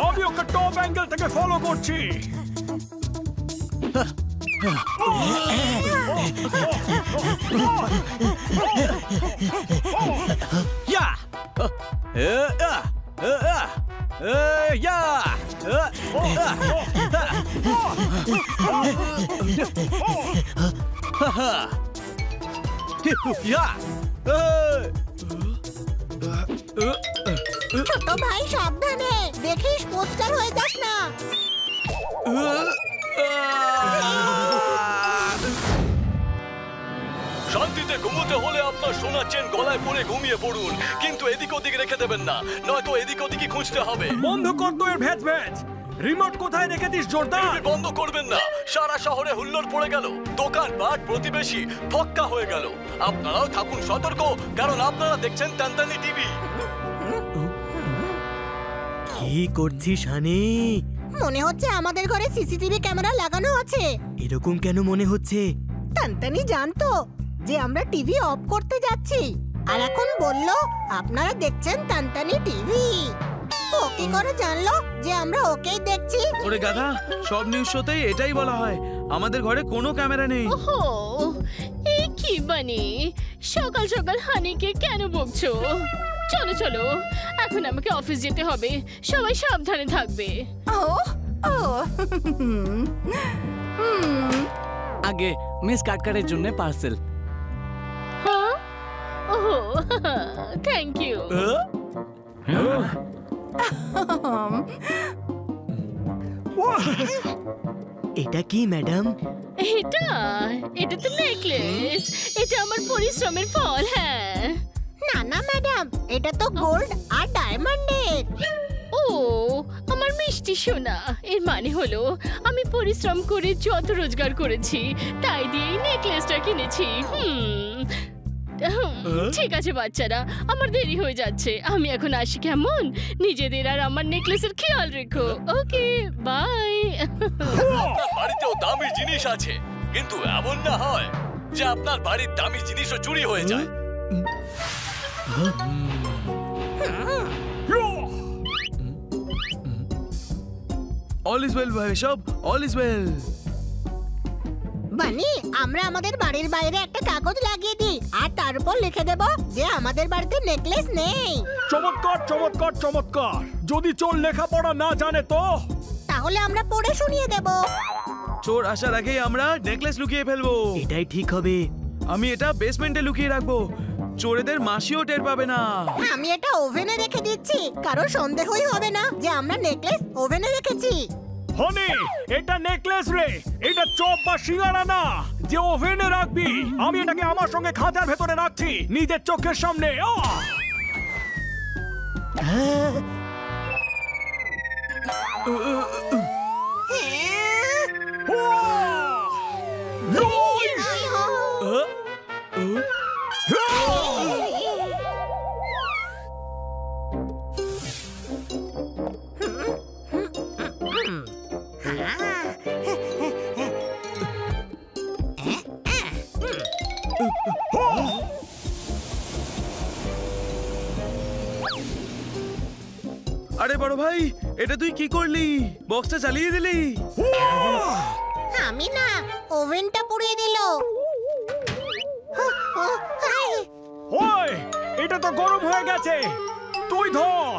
আমি ওকে top angle থেকে follow করছি। ছোট ভাই সাবধানে, দেখিস পোস্টার হয়ে যাস না। শান্তিতে ঘুমোতে হলে আপনার সোনার চেন গলায় পরে ঘুমিয়ে পড়ুন, কিন্তু এদিক ওদিক রেখে দেবেন না, নয়তো এদিক ওদিকই খুঁজতে হবে। বন্ধ কর তো এর ভ্যাজ ভ্যাজ। রিমোট কোথায় রেখেছিস জোরদার? বন্ধ করবেন না, সারা শহরে হুল্লোড় পড়ে গেল, দোকানপাট প্রতিবেশী ফক্কা হয়ে গেল। আপনারাও থাকুন সতর্ক, কারণ আপনারা দেখছেন টানটানি টিভি। কি করছিস হানি? মনে হচ্ছে আমাদের ঘরে সিসিটিভি ক্যামেরা লাগানো আছে। এরকম কেন মনে হচ্ছে? টানটানি জানতো যে আমরা টিভি অফ করতে যাচ্ছি, আর এখন বললো আপনারা দেখছেন টানটানি টিভি। ও কি করে জানলো যে আমরা ওকেই দেখছি? ওরে গাধা, সব নিউজ শোতেই এটাই বলা হয়, আমাদের ঘরে কোনো ক্যামেরা নেই। ওহো, এই কি বানি, সকাল সকাল হানিকে কেন বকছো? চলো চলো, এখন আমাকে অফিস যেতে হবে, সবাই সাবধানে থাকবে। আগে মিস কাটকারের জন্য পার্সেল। হ্যাঁ, ওহো, থ্যাংক ইউ। এটা কি ম্যাডাম? এটা এটা তো নেকলেস, এটা আমার পরিশ্রমের ফল। হ্যাঁ না না ম্যাডাম, এটা তো গোল্ড আর ডায়মন্ডের। ও আমার মিষ্টি সোনা, এর মানে হলো আমি পরিশ্রম করে যত রোজগার করেছি তাই দিয়ে এই নেকলেসটা কিনেছি। ঠিক আছে বাচ্চারা, আমার দেরি হয়ে যাচ্ছে, আমি এখন আসি কেমন? নিজেদের আর আমার নেকলেসের খেয়াল রেখো। Okay bye. আপনার বাড়িতেও দামি জিনিস আছে, কিন্তু এমন না হয় যে আপনার বাড়ির দামি জিনিসও চুরি হয়ে যায়। অল ইজ ওয়েল ভাই, সব অল ইজ ওয়েল। বানি, আমরা আমাদের বাড়ির বাইরে একটা কাগজ লাগিয়ে দিই আর তার উপর লিখে দেব যে আমাদের বাড়িতে নেকলেস নেই। চমৎকার চমৎকার চমৎকার। যদি চোর লেখাপড়া না জানে তো? তাহলে আমরা পড়ে শুনিয়ে দেব। চোর আসার আগেই আমরা নেকলেস লুকিয়ে ফেলবো। এটাই ঠিক হবে। আমি এটা বেসমেন্টে লুকিয়ে রাখবো, চোরেদের মাসিও টের পাবে না। আমি এটা ওভেনে রেখে দিচ্ছি, কারো সন্দেহই হবে না যে আমরা নেকলেস ওভেনে রেখেছি। হনি, এটা নেকলেস রে, এটা চপ বা সিঙ্গারা না যে ওভেনে রাখবি। আমি এটাকে আমার সঙ্গে খাঁচার ভেতরে রাখছি, নিজের চোখের সামনে। আরে বড় ভাই, এটা তুই কি করলি? বক্সটা চালিয়ে দিলি? আমি না, ওভেনটা পুড়িয়ে দিল। ওই, এটা তো গরম হয়ে গেছে, তুই ধর।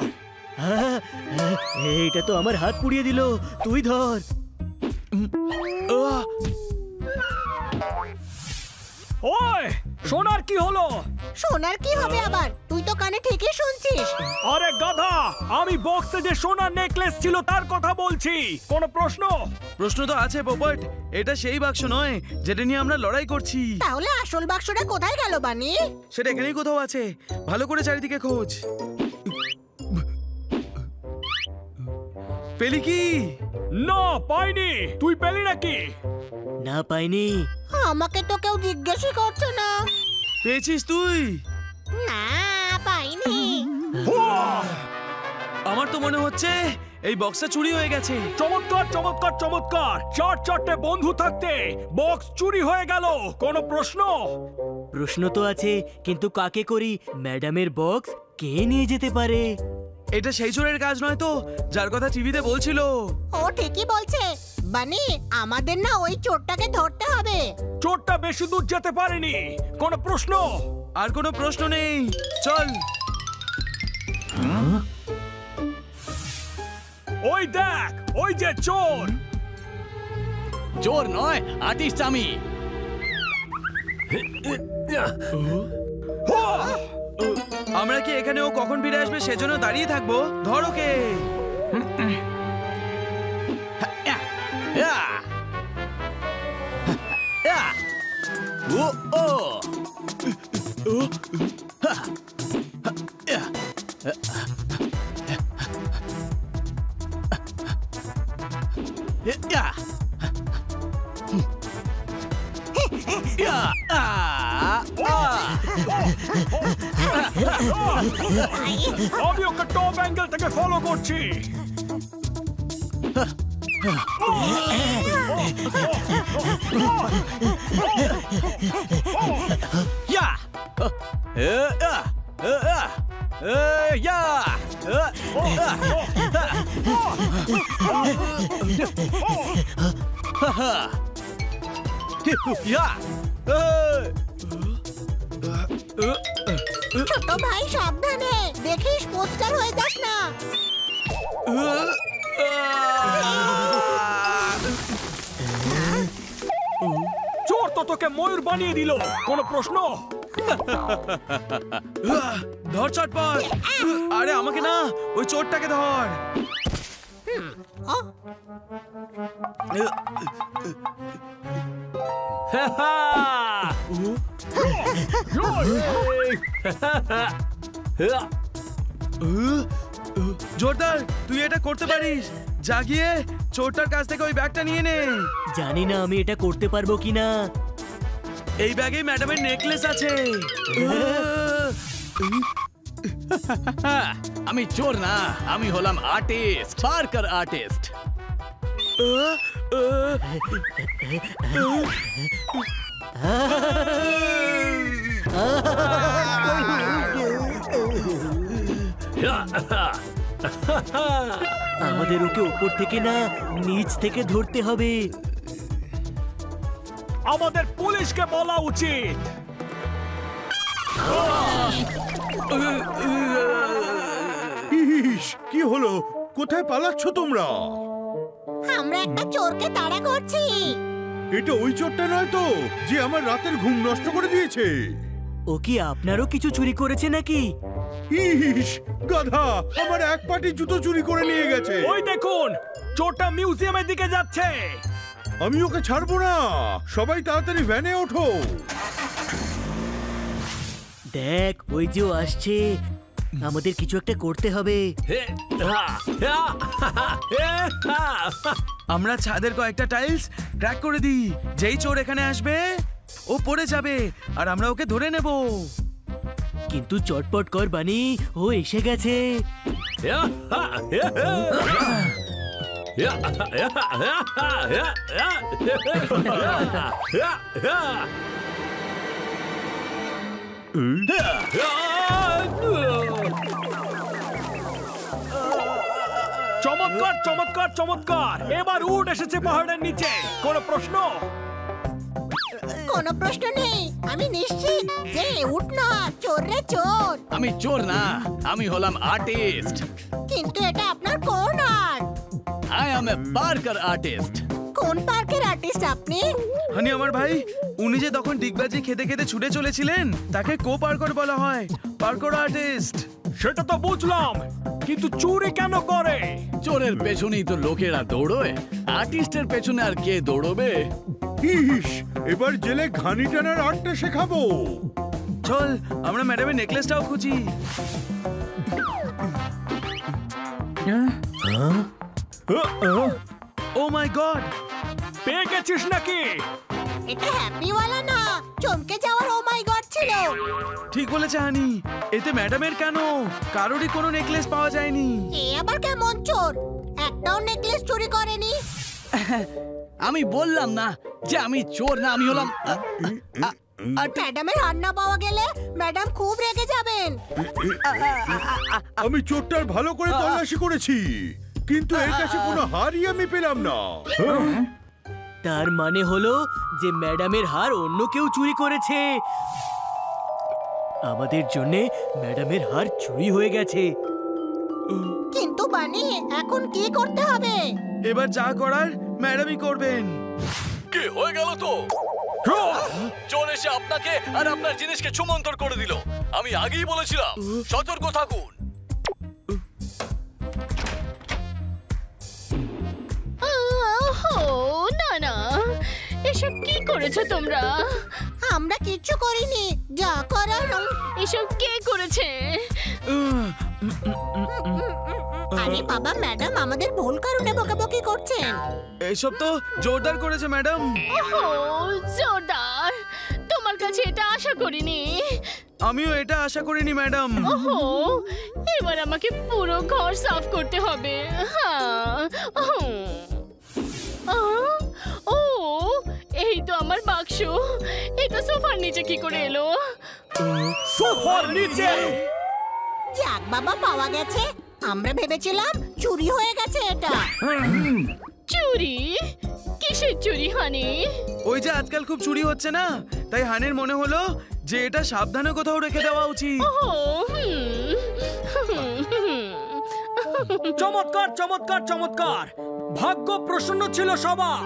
এটা তো আমার হাত পুড়িয়ে দিল, তুই ধর। ওই, সোনার কি হলো? সোনার কি হবে আবার? তুই তো কানে ঠিকই শুনছিস। আরে গাধা, আমি বক্সে যে সোনার নেকলেস ছিল তার কথা বলছি। কোনো প্রশ্ন? প্রশ্ন তো আছে পোপট, এটা সেই বাক্স নয় যেটা নিয়ে আমরা লড়াই করছি। তাহলে আসল বাক্সটা কোথায় গেল বানি? সেটা এখানেই কোথাও আছে, ভালো করে চারিদিকে খোঁজ। পেলি কি? না, পাইনি। তুই পেলি নাকি? না, পাইনি। আমাকে তো কেউ জিজ্ঞেসই করছে না। পেয়েছিস তুই? না, পাইনি। আমার তো মনে হচ্ছে এই বক্সটা চুরি হয়ে গেছে। চমৎকার চমৎকার চমৎকার। চারটে বন্ধু থাকতে বক্স চুরি হয়ে গেল। কোনো প্রশ্ন? প্রশ্ন তো আছে, কিন্তু কাকে করি? ম্যাডামের বক্স কে নিয়ে যেতে পারে? এটা সেই চোরের কাজ নয় তো, যার কথা টিভিতে বলছিল। ও ঠিকই বলছে। বানি, আমাদের না ওই চোরটাকে ধরতে হবে। চোরটা বেশি দূর যেতে পারেনি। কোনো প্রশ্ন? আর কোনো প্রশ্ন নেই, চল। ওই দেখ, ওই যে চোর। চোর নয়, আর্টিস্ট আমি। আমরা কি এখানে ও কখন ফিরে আসবে সেজন্য দাঁড়িয়ে থাকবো? ধর ওকে। আমি ওকে টপ অ্যাঙ্গেল থেকে ফলো করছি। ছোট ভাই সাবধানে, দেখিস পোস্টার হয়ে যাস না। চোর তো তোকে ময়ূর বানিয়ে দিল। কোনো প্রশ্ন? ধর চটপট। আরে আমাকে না, ওই চোরটাকে ধর। জোরদার, তুই এটা করতে পারিস। জাগিয়ে চোরটার কাছ থেকে ওই ব্যাগটা নিয়ে নে। জানি না আমি এটা করতে পারবো কিনা। এই ব্যাগে ম্যাডামের নেকলেস আছে। আমি চোর না, আমি হলাম আর্টিস্ট, পার্কার আর্টিস্ট। আমাদের ওকে উপর থেকে না, নিচ থেকে ধরতে হবে। আমাদের পুলিশকে বলা উচিত। কি হলো? কোথায় পালাচ্ছ তোমরা? আমরা একটা চোরকে তাড়া করছি। এটা ওই চোরটা নয় তো, যে আমার রাতের ঘুম নষ্ট করে দিয়েছে? ও কি আপনারও কিছু চুরি করেছে নাকি? ইস, গাধা আমার এক পাটি জুতো চুরি করে নিয়ে গেছে। ওই দেখুন, চোরটা মিউজিয়ামের দিকে যাচ্ছে। আমি ওকে ছাড়বো না। সবাই তাড়াতাড়ি ভ্যানে ওঠো। দেখ, ওই যে ও আসছে। আমাদের কিছু একটা করতে হবে। আমরা ছাদের কয়েকটা টাইলস ক্র্যাক করে দিই। যেই চোর এখানে আসবে ও পড়ে যাবে আর আমরা ওকে ধরে নেব। কিন্তু চটপট কর বানি, ও এসে গেছে। চমৎকার চমৎকার চমৎকার। এবার উঠ এসেছে পাহাড়ের নিচে। কোনো প্রশ্ন? কোনো প্রশ্ন নেই। আমি নিশ্চিত যে উঠ না, চোর রে চোর। আমি চোর না, আমি হলাম আর্টিস্ট। কিন্তু এটা আপনার কোন art? I am A Parker artist. কোন পার্কের আর্টিস্ট আপনি? হানি আমার ভাই, উনি যে তখন ডিগবাজি খেতে খেতে ছুটে চলেছিলেন, তাকে কো পার্কর বলা হয়, পার্কর আর্টিস্ট। সেটা তো বুঝলাম, কিন্তু চুরি কেন করে? চোরের পেছনেই তো লোকেরা দৌড়োয়, আর্টিস্টের পেছনে আর কে দৌড়বে? ইস, এবার জেলে ঘানি টানার আর্টটা শেখাবো। চল, আমরা ম্যাডামের নেকলেসটাও খুঁজি। ও মাই গড, পেয়ে গেছিস নাকি? এটা হ্যাপি ওয়ালা না, চমকে যাওয়ার ও মাই গড ছিল। ঠিক বলেছে হানি। এতে ম্যাডামের কেন, কারোরই কোনো নেকলেস পাওয়া যায়নি। এ আবার কেমন চোর? একটাও নেকলেস চুরি করেনি। আমি বললাম না যে আমি চোর না, আমি হলাম ম্যাডামের হার না পাওয়া গেলে ম্যাডাম খুব রেগে যাবেন। আমি চোরটার ভালো করে তল্লাশি করেছি, কিন্তু এর কাছে কোনো হারই আমি পেলাম না। তার মানে হলো যে ম্যাডামের হার অন্য কেউ চুরি করেছে। আমাদের জন্যে ম্যাডামের হার চুরি হয়ে গেছে। কিন্তু বানি এখন কি করতে হবে? এবার যা করার ম্যাডামই করবেন। কি হয়ে গেল তো? চোর এসে আপনাকে আর আপনার জিনিসকে ছুমন্তর করে দিল। আমি আগেই বলেছিলাম সতর্ক থাকুন। না না, এসব কি করেছো তোমরা? আমরা কিচ্ছু করিনি, যা করার এসব কে করেছে? আরে বাবা, ম্যাডাম আমাদের ভুল কারণে বকাবকি করছেন। এসব তো জোরদার করেছে ম্যাডাম। ওহো, জোরদার! তোমার কাছে এটা আশা করিনি। আমিও এটা আশা করিনি ম্যাডাম। ওহো, এবার আমাকে পুরো ঘর সাফ করতে হবে। হ্যাঁ। ও, এই তো আমার বাক্স। এটা সোফার নিচে কি করে এলো? সোফার নিচে? যাক বাবা, পাওয়া গেছে। আমরা ভেবেছিলাম চুরি হয়ে গেছে এটা। চুরি? কিসের চুরি হানি? ওই যে আজকাল খুব চুরি হচ্ছে না, তাই হানের মনে হলো যে এটা সাবধানে কোথাও রেখে দেওয়া উচিত। ওহো, চমৎকার চমৎকার চমৎকার! ভাগ্য প্রসন্ন ছিল সবার।